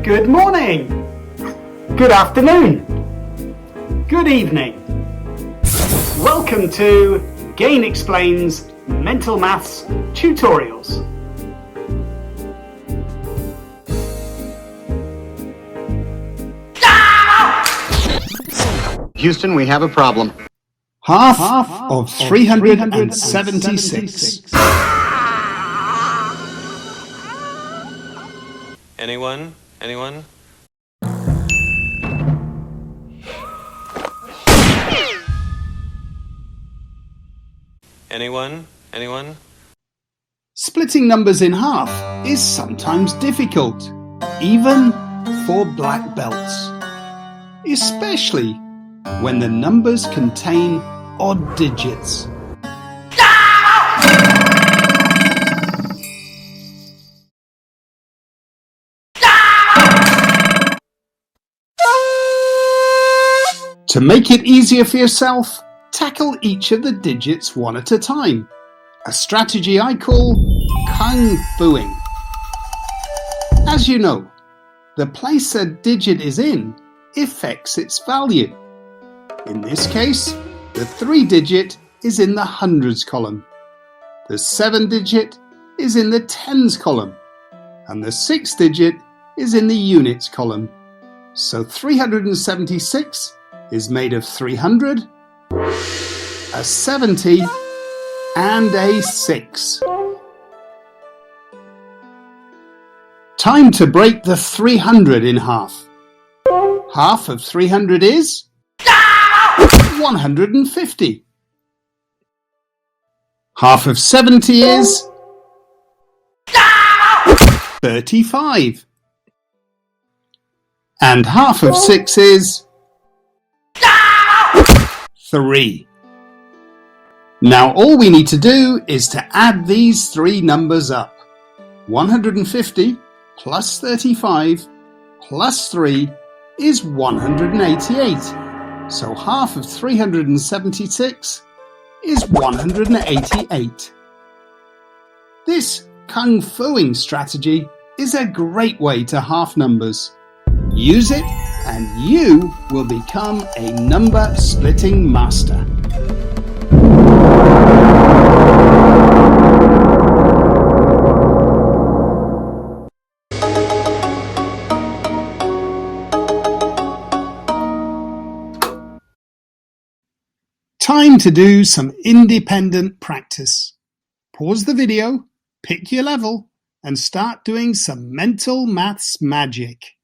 Good morning, good afternoon, good evening. Welcome to Gain Explains Mental Maths Tutorials. Houston, we have a problem. Half of 376. Anyone? Anyone? Splitting numbers in half is sometimes difficult, even for black belts, especially when the numbers contain odd digits. To make it easier for yourself, tackle each of the digits one at a time, a strategy I call KUNGFUING. As you know, the place a digit is in affects its value. In this case, the 3-digit is in the hundreds column, the 7-digit is in the tens column, and the 6-digit is in the units column. So 376 is made of 300, a 70, and a 6. Time to break the 300 in half. Half of 300 is 150. Half of 70 is 35. And half of 6 is 3. Now all we need to do is to add these three numbers up. 150 plus 35 plus 3 is 188. So half of 376 is 188. This KUNGFUING strategy is a great way to half numbers. Use it and you will become a number splitting master. Time to do some independent practice. Pause the video, pick your level, and start doing some mental maths magic.